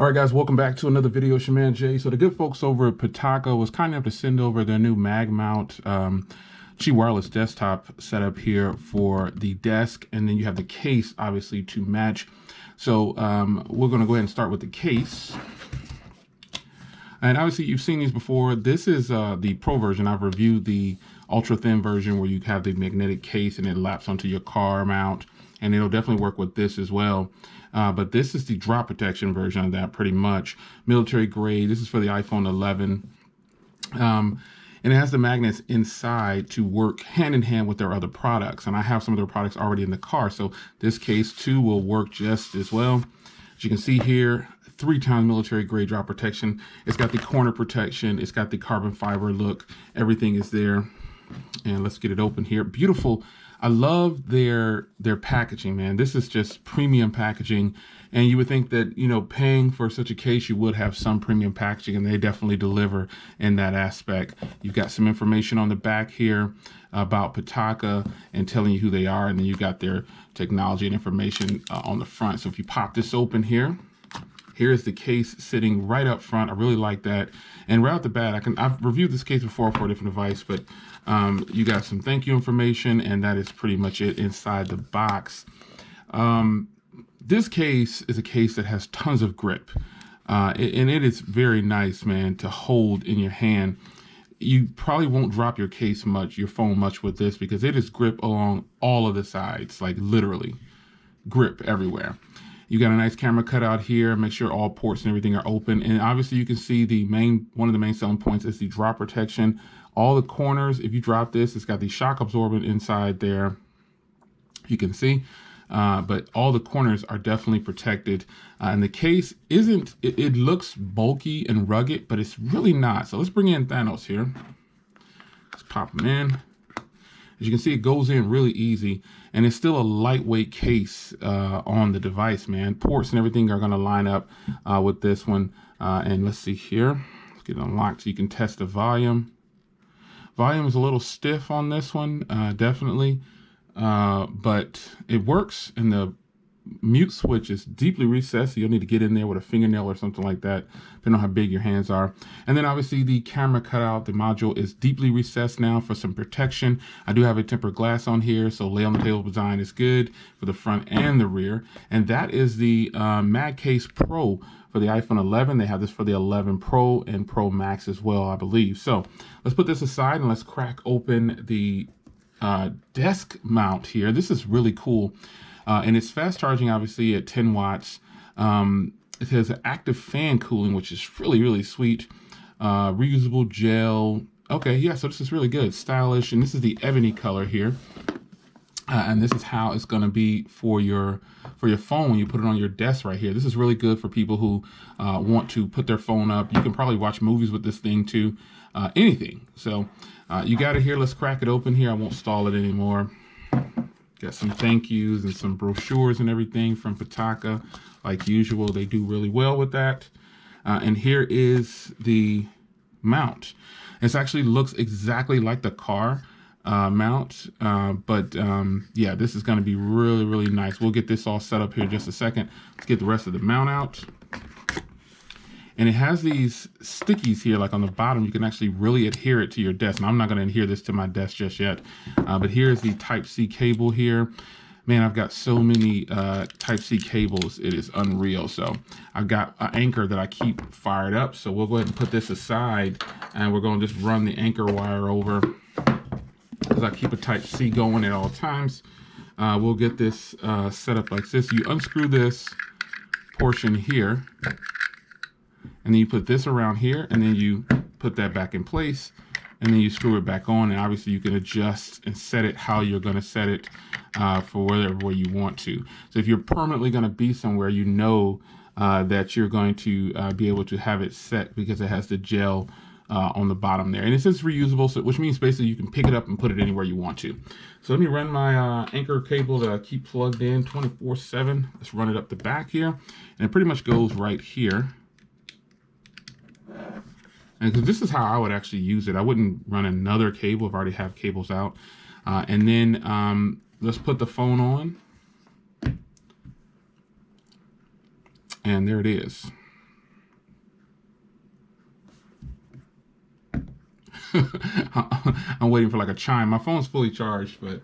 All right, guys, welcome back to another video. It's your man Jay. So the good folks over at Pitaka was kind enough to send over their new mag mount Qi wireless desktop setup here for the desk, and then you have the case obviously to match. So we're going to go ahead and start with the case. And obviously you've seen these before. This is the Pro version. I've reviewed the ultra thin version where you have the magnetic case and it laps onto your car mount, and it'll definitely work with this as well. But this is the drop protection version of that, pretty much. Military grade. This is for the iPhone 11. And it has the magnets inside to work hand in hand with their other products. And I have some of their products already in the car. So this case too will work just as well. As you can see here, 3 times military grade drop protection. It's got the corner protection. It's got the carbon fiber look. Everything is there. And let's get it open here. Beautiful. I love their packaging, man. This is just premium packaging. And you would think that, you know, paying for such a case, you would have some premium packaging, and they definitely deliver in that aspect. You've got some information on the back here about Pitaka and telling you who they are. And then you've got their technology and information on the front. So if you pop this open here, here's the case sitting right up front. I really like that. And right off the bat, I've reviewed this case before for a different device, but you got some thank you information, and that is pretty much it inside the box. This case is a case that has tons of grip, and it is very nice, man, to hold in your hand. You probably won't drop your case much, your phone much with this, because it is grip along all of the sides, like literally grip everywhere. You got a nice camera cutout here. Make sure all ports and everything are open. And obviously you can see one of the main selling points is the drop protection. All the corners, if you drop this, it's got the shock absorbent inside there. You can see, but all the corners are definitely protected. And the case isn't, it looks bulky and rugged, but it's really not. So let's bring in Thanos here. Let's pop him in. As you can see, it goes in really easy, and it's still a lightweight case on the device, man. Ports and everything are going to line up with this one. And let's see here. Let's get it unlocked so you can test the volume. Volume is a little stiff on this one, definitely, but it works, and the mute switch is deeply recessed, so you'll need to get in there with a fingernail or something like that, depending on how big your hands are. And then obviously the camera cutout, the module is deeply recessed now for some protection. I do have a tempered glass on here, so lay on the table design is good for the front and the rear. And that is the Mag Case Pro for the iPhone 11. They have this for the 11 Pro and Pro Max as well, I believe. So let's put this aside and let's crack open the desk mount here. This is really cool. And it's fast charging, obviously, at 10 watts. It has an active fan cooling, which is really, really sweet. Reusable gel. Okay, yeah, so this is really good. Stylish. And this is the ebony color here. And this is how it's going to be for your phone when you put it on your desk right here. This is really good for people who want to put their phone up. You can probably watch movies with this thing too. Anything. So you got it here. Let's crack it open here. I won't stall it anymore. Got some thank yous and some brochures and everything from Pitaka. Like usual, they do really well with that. And here is the mount. This actually looks exactly like the car mount. Yeah, this is going to be really, really nice. We'll get this all set up here in just a second. Let's get the rest of the mount out. And it has these stickies here, like on the bottom. You can actually really adhere it to your desk. And I'm not going to adhere this to my desk just yet. But here's the Type-C cable here. Man, I've got so many Type-C cables. It is unreal. So I've got an anchor that I keep fired up. So we'll go ahead and put this aside. And we're going to just run the anchor wire over, because I keep a Type-C going at all times. We'll get this set up like this. You unscrew this portion here, and then you put this around here, and then you put that back in place, and then you screw it back on. And obviously you can adjust and set it how you're going to set it for wherever you want to. So if you're permanently going to be somewhere, you know that you're going to be able to have it set, because it has the gel on the bottom there. And it says reusable, so, which means basically you can pick it up and put it anywhere you want to. So let me run my anchor cable that I keep plugged in 24/7. Let's run it up the back here. And it pretty much goes right here. And this is how I would actually use it. I wouldn't run another cable if I already have cables out. And then let's put the phone on. And there it is. I'm waiting for like a chime. My phone's fully charged, but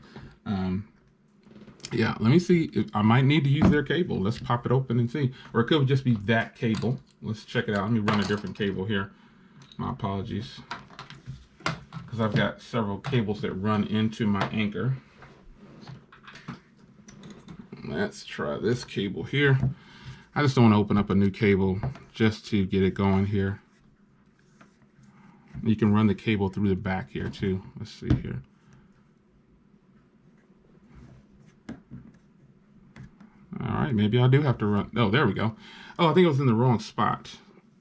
yeah, let me see. If I might need to use their cable. Let's pop it open and see. Or it could just be that cable. Let's check it out. Let me run a different cable here. My apologies. Because I've got several cables that run into my Anchor. Let's try this cable here. I just don't want to open up a new cable just to get it going here. You can run the cable through the back here too. Let's see here. All right, maybe I do have to run. Oh, there we go. Oh, I think it was in the wrong spot.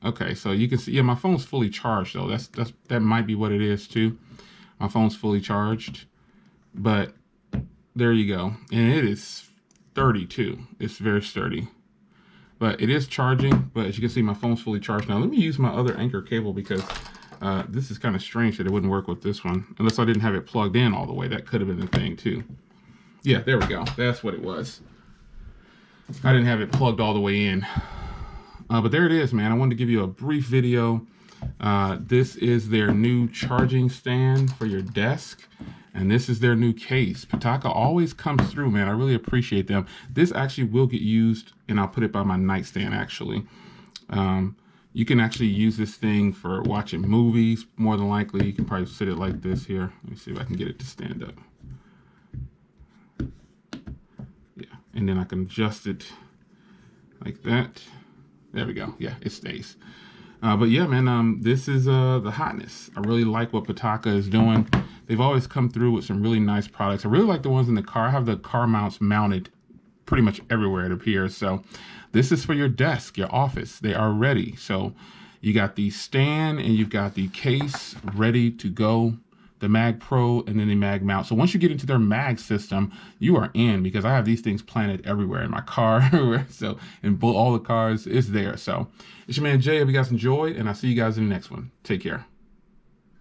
Okay, so you can see, yeah, my phone's fully charged though. That might be what it is too. My phone's fully charged, but there you go. And it is sturdy too. It's very sturdy, but it is charging. But as you can see, my phone's fully charged now. Let me use my other Anchor cable because this is kind of strange that it wouldn't work with this one unless I didn't have it plugged in all the way. That could have been the thing too. Yeah, there we go. That's what it was. I didn't have it plugged all the way in. But there it is, man. I wanted to give you a brief video. This is their new charging stand for your desk. And this is their new case. Pitaka always comes through, man. I really appreciate them. This actually will get used, and I'll put it by my nightstand, actually. You can actually use this thing for watching movies, more than likely. You can probably sit it like this here. Let me see if I can get it to stand up. Yeah, and then I can adjust it like that. There we go. Yeah, it stays. But yeah, man, this is the hotness. I really like what Pitaka is doing. They've always come through with some really nice products. I really like the ones in the car. I have the car mounts mounted pretty much everywhere, it appears. So this is for your desk, your office. They are ready. So you got the stand and you've got the case ready to go, the Mag Pro and then the Mag Mount. So once you get into their Mag system, you are in, because I have these things planted everywhere in my car. So in all the cars, it's there. So it's your man Jay. Hope you guys enjoyed, and I'll see you guys in the next one. Take care.